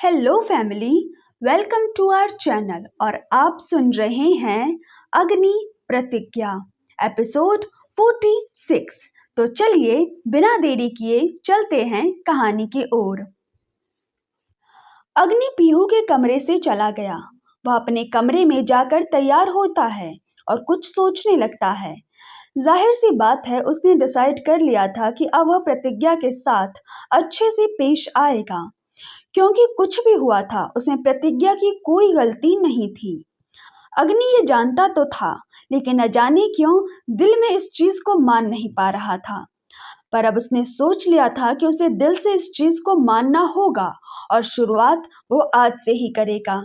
Hello family, welcome to our channel. और आप सुन रहे हैं अग्नि प्रतिज्ञा एपिसोड 46। तो चलिए बिना देरी किए चलते हैं कहानी की ओर। अग्नि पीहू के कमरे से चला गया। वह अपने कमरे में जाकर तैयार होता है और कुछ सोचने लगता है। जाहिर सी बात है, उसने डिसाइड कर लिया था कि अब वह प्रतिज्ञा के साथ अच्छे से पेश आएगा, क्योंकि कुछ भी हुआ था उसमें प्रतिज्ञा की कोई गलती नहीं थी। अग्नि ये जानता तो था, लेकिन न जाने क्यों दिल में इस चीज को मान नहीं पा रहा था। पर अब उसने सोच लिया था कि उसे दिल से इस चीज को मानना होगा और शुरुआत वो आज से ही करेगा।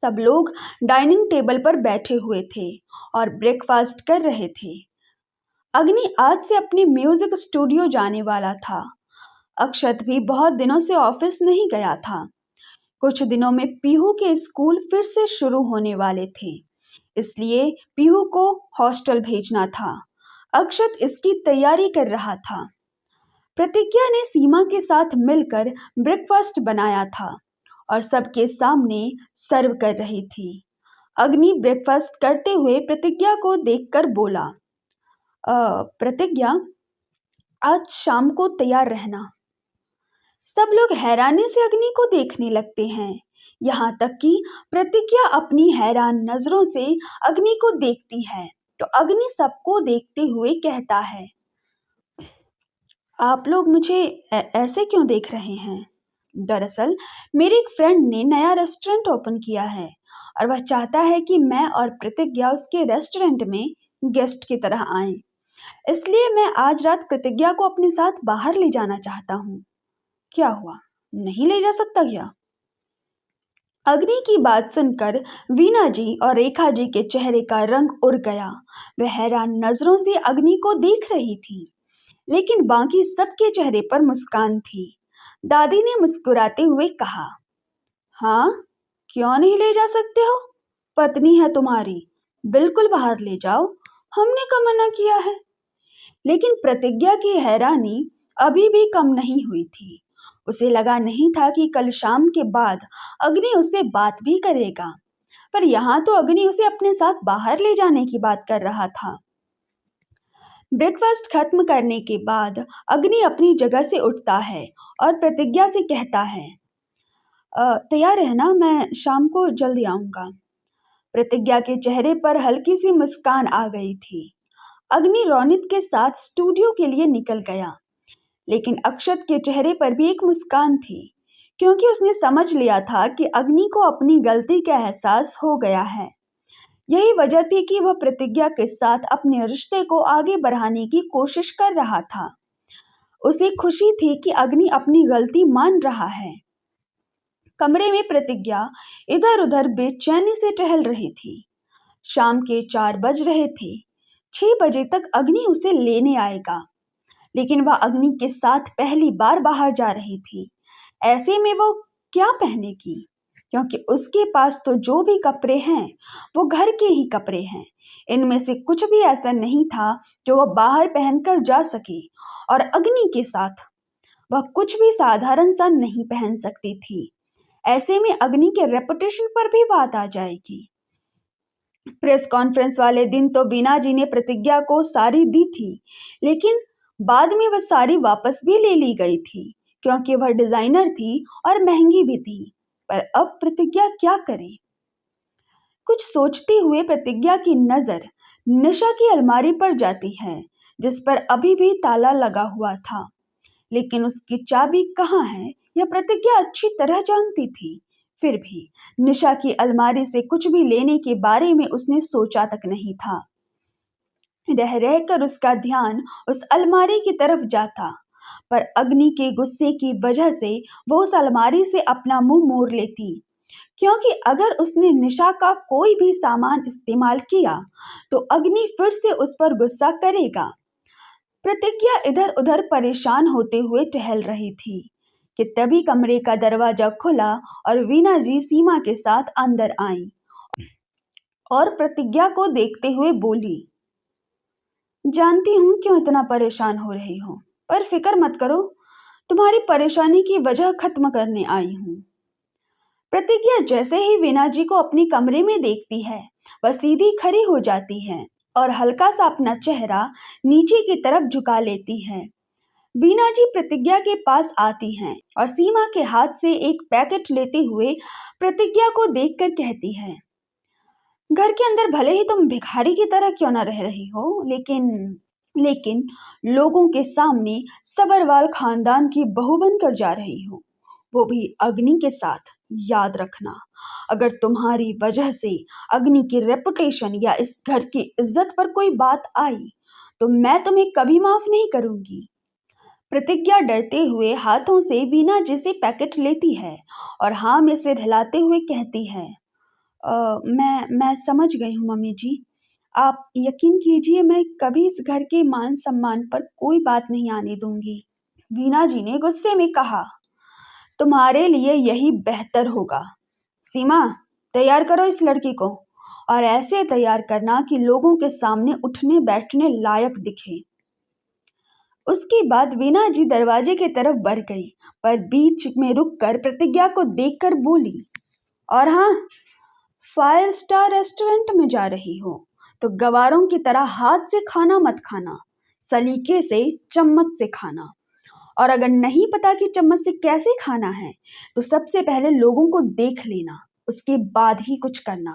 सब लोग डाइनिंग टेबल पर बैठे हुए थे और ब्रेकफास्ट कर रहे थे। अग्नि आज से अपने म्यूजिक स्टूडियो जाने वाला था। अक्षत भी बहुत दिनों से ऑफिस नहीं गया था। कुछ दिनों में पीहू के स्कूल फिर से शुरू होने वाले थे, इसलिए पीहू को हॉस्टल भेजना था। अक्षत इसकी तैयारी कर रहा था। प्रतिज्ञा ने सीमा के साथ मिलकर ब्रेकफास्ट बनाया था और सबके सामने सर्व कर रही थी। अग्नि ब्रेकफास्ट करते हुए प्रतिज्ञा को देखकर बोला, प्रतिज्ञा, आज शाम को तैयार रहना। सब लोग हैरानी से अग्नि को देखने लगते हैं। यहाँ तक कि प्रतिज्ञा अपनी हैरान नजरों से अग्नि को देखती है तो अग्नि सबको देखते हुए कहता है, आप लोग मुझे ऐसे क्यों देख रहे हैं? दरअसल मेरे एक फ्रेंड ने नया रेस्टोरेंट ओपन किया है और वह चाहता है कि मैं और प्रतिज्ञा उसके रेस्टोरेंट में गेस्ट की तरह आएं। इसलिए मैं आज रात प्रतिज्ञा को अपने साथ बाहर ले जाना चाहता हूँ। क्या हुआ, नहीं ले जा सकता क्या? अग्नि की बात सुनकर वीना जी और रेखा जी के चेहरे का रंग उड़ गया। वह हैरान नजरों से अग्नि को देख रही थी, लेकिन बाकी सबके चेहरे पर मुस्कान थी। दादी ने मुस्कुराते हुए कहा, हाँ, क्यों नहीं ले जा सकते हो? पत्नी है तुम्हारी, बिल्कुल बाहर ले जाओ, हमने कब मना किया है? लेकिन प्रतिज्ञा की हैरानी अभी भी कम नहीं हुई थी। उसे लगा नहीं था कि कल शाम के बाद अग्नि उससे बात भी करेगा, पर यहाँ तो अग्नि उसे अपने साथ बाहर ले जाने की बात कर रहा था। ब्रेकफास्ट खत्म करने के बाद अग्नि अपनी जगह से उठता है और प्रतिज्ञा से कहता है, तैयार रहना, मैं शाम को जल्दी आऊंगा। प्रतिज्ञा के चेहरे पर हल्की सी मुस्कान आ गई थी। अग्नि रौनित के साथ स्टूडियो के लिए निकल गया, लेकिन अक्षत के चेहरे पर भी एक मुस्कान थी, क्योंकि उसने समझ लिया था कि अग्नि को अपनी गलती का एहसास हो गया है। यही वजह थी कि वह प्रतिज्ञा के साथ अपने रिश्ते को आगे बढ़ाने की कोशिश कर रहा था। उसे खुशी थी कि अग्नि अपनी गलती मान रहा है। कमरे में प्रतिज्ञा इधर उधर बेचैनी से टहल रही थी। शाम के 4 बज रहे थे। 6 बजे तक अग्नि उसे लेने आएगा, लेकिन वह अग्नि के साथ पहली बार बाहर जा रही थी। ऐसे में वो क्या पहनेगी, क्योंकि उसके पास तो जो भी कपड़े हैं वो घर के ही कपड़े हैं। इनमें से कुछ भी ऐसा नहीं था जो वह बाहर पहनकर जा सके, और अग्नि के साथ वह कुछ भी साधारण सा नहीं पहन सकती थी। ऐसे में अग्नि के रेपुटेशन पर भी बात आ जाएगी। प्रेस कॉन्फ्रेंस वाले दिन तो वीना जी ने प्रतिज्ञा को साड़ी दी थी, लेकिन बाद में वह साड़ी वापस भी ले ली गई थी, क्योंकि वह डिजाइनर थी और महंगी भी थी। पर अब प्रतिज्ञा क्या करे? कुछ सोचते हुए प्रतिज्ञा की नजर निशा की अलमारी पर जाती है, जिस पर अभी भी ताला लगा हुआ था। लेकिन उसकी चाबी कहाँ है यह प्रतिज्ञा अच्छी तरह जानती थी। फिर भी निशा की अलमारी से कुछ भी लेने के बारे में उसने सोचा तक नहीं था। रह रहकर उसका ध्यान उस अलमारी की तरफ जाता, पर अग्नि के गुस्से की वजह से वो उस अलमारी से अपना मुंह मोड़ लेती, क्योंकि अगर उसने निशा का कोई भी सामान इस्तेमाल किया तो अग्नि फिर से उस पर गुस्सा करेगा। प्रतिज्ञा इधर उधर परेशान होते हुए टहल रही थी कि तभी कमरे का दरवाजा खुला और वीना जी सीमा के साथ अंदर आई और प्रतिज्ञा को देखते हुए बोली, जानती हूँ क्यों इतना परेशान हो रही हो, पर फिक्र मत करो, तुम्हारी परेशानी की वजह खत्म करने आई हूँ। प्रतिज्ञा जैसे ही वीना जी को अपने कमरे में देखती है, वह सीधी खड़ी हो जाती है और हल्का सा अपना चेहरा नीचे की तरफ झुका लेती है। वीना जी प्रतिज्ञा के पास आती हैं और सीमा के हाथ से एक पैकेट लेते हुए प्रतिज्ञा को देखकर कहती है, घर के अंदर भले ही तुम भिखारी की तरह क्यों ना रह रही हो, लेकिन लोगों के सामने सबरवाल खानदान की बहू बनकर जा रही हो, वो भी अग्नि के साथ। याद रखना, अगर तुम्हारी वजह से अग्नि की रेपुटेशन या इस घर की इज्जत पर कोई बात आई तो मैं तुम्हें कभी माफ नहीं करूंगी। प्रतिज्ञा डरते हुए हाथों से वीना जी से पैकेट लेती है और हाँ में सिर हिलाते हुए कहती है, मैं समझ गई हूँ मम्मी जी। आप यकीन कीजिए, मैं कभी इस घर के मान सम्मान पर कोई बात नहीं आने दूंगी। वीना जी ने गुस्से में कहा, तुम्हारे लिए यही बेहतर होगा। सीमा, तैयार करो इस लड़की को, और ऐसे तैयार करना कि लोगों के सामने उठने बैठने लायक दिखे। उसके बाद वीना जी दरवाजे की तरफ बढ़ गई, पर बीच में रुककर प्रतिज्ञा को देखकर बोली, और हाँ, 5 स्टार रेस्टोरेंट में जा रही हो तो गवारों की तरह हाथ से खाना मत खाना, सलीके से चम्मच से खाना। और अगर नहीं पता कि चम्मच से कैसे खाना है तो सबसे पहले लोगों को देख लेना, उसके बाद ही कुछ करना।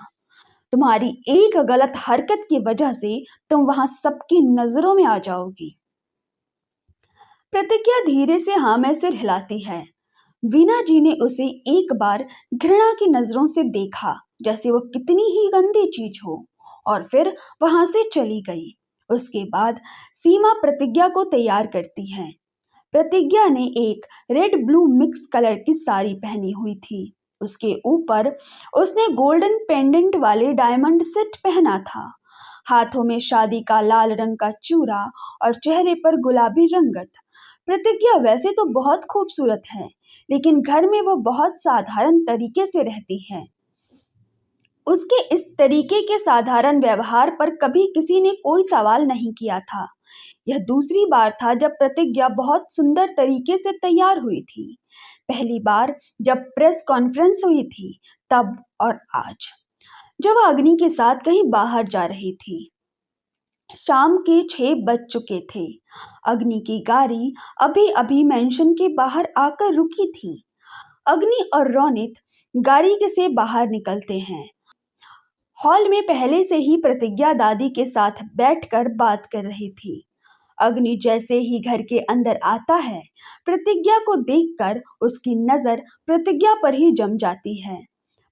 तुम्हारी एक गलत हरकत की वजह से तुम वहां सबकी नजरों में आ जाओगी। प्रतिज्ञा धीरे से हाँ में सिर हिलाती है। वीना जी ने उसे एक बार घृणा की नजरों से देखा, जैसे वो कितनी ही गंदी चीज हो, और फिर वहां से चली गई। उसके बाद सीमा प्रतिज्ञा को तैयार करती है। प्रतिज्ञा ने एक रेड ब्लू मिक्स कलर की साड़ी पहनी हुई थी। उसके ऊपर उसने गोल्डन पेंडेंट वाले डायमंड सेट पहना था। हाथों में शादी का लाल रंग का चूड़ा और चेहरे पर गुलाबी रंगत। प्रतिज्ञा वैसे तो बहुत खूबसूरत है, लेकिन घर में वह बहुत साधारण तरीके से रहती है। उसके इस तरीके के साधारण व्यवहार पर कभी किसी ने कोई सवाल नहीं किया था। यह दूसरी बार था जब प्रतिज्ञा बहुत सुंदर तरीके से तैयार हुई थी। पहली बार जब प्रेस कॉन्फ्रेंस हुई थी तब, और आज जब वह अग्नि के साथ कहीं बाहर जा रही थी। शाम के 6 बज चुके थे। अग्नि की गाड़ी अभी अभी मेंशन के बाहर आकर रुकी थी। अग्नि और रोनित गाड़ी के से बाहर निकलते हैं। हॉल में पहले से ही प्रतिज्ञा दादी के साथ बैठकर बात कर रही थी। अग्नि जैसे ही घर के अंदर आता है, प्रतिज्ञा को देखकर उसकी नजर प्रतिज्ञा पर ही जम जाती है।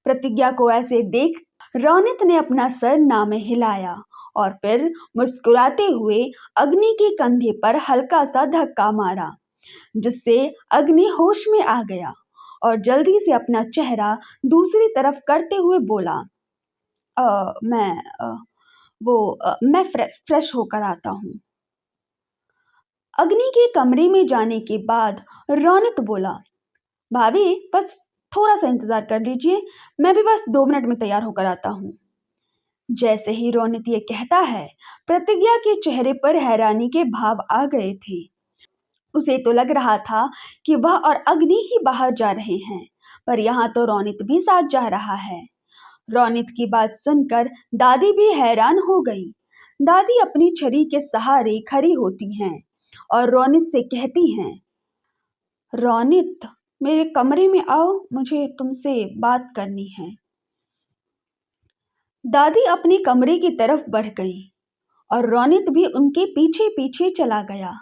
प्रतिज्ञा को ऐसे देख रोनित ने अपना सर ना में हिलाया और फिर मुस्कुराते हुए अग्नि के कंधे पर हल्का सा धक्का मारा, जिससे अग्नि होश में आ गया और जल्दी से अपना चेहरा दूसरी तरफ करते हुए बोला, मैं मैं फ्रेश होकर आता हूँ। अग्नि के कमरे में जाने के बाद रोनित बोला, भाभी बस थोड़ा सा इंतजार कर लीजिए, मैं भी बस 2 मिनट में तैयार होकर आता हूँ। जैसे ही रोनित ये कहता है, प्रतिज्ञा के चेहरे पर हैरानी के भाव आ गए थे। उसे तो लग रहा था कि वह और अग्नि ही बाहर जा रहे हैं, पर यहाँ तो रोनित भी साथ जा रहा है। रोनित की बात सुनकर दादी भी हैरान हो गई। दादी अपनी छड़ी के सहारे खड़ी होती हैं और रोनित से कहती हैं, रोनित, मेरे कमरे में आओ, मुझे तुमसे बात करनी है। दादी अपने कमरे की तरफ बढ़ गई और रोनित भी उनके पीछे पीछे चला गया।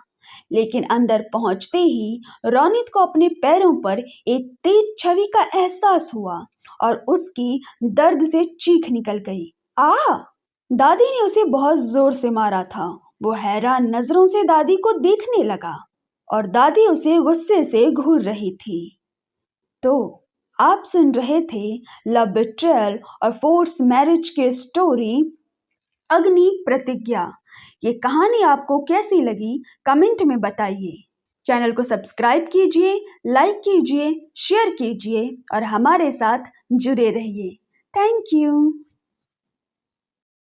लेकिन अंदर पहुंचते ही रोनित को अपने पैरों पर एक तेज छरी का एहसास हुआ और उसकी दर्द से चीख निकल गई। आ! दादी ने उसे बहुत जोर से मारा था। वो हैरान नजरों से दादी को देखने लगा और दादी उसे गुस्से से घूर रही थी। तो आप सुन रहे थे लव बिट्रेयल और फोर्स मैरिज के स्टोरी अग्नि प्रतिज्ञा। ये कहानी आपको कैसी लगी कमेंट में बताइए। चैनल को सब्सक्राइब कीजिए, लाइक कीजिए, शेयर कीजिए और हमारे साथ जुड़े रहिए। Thank you.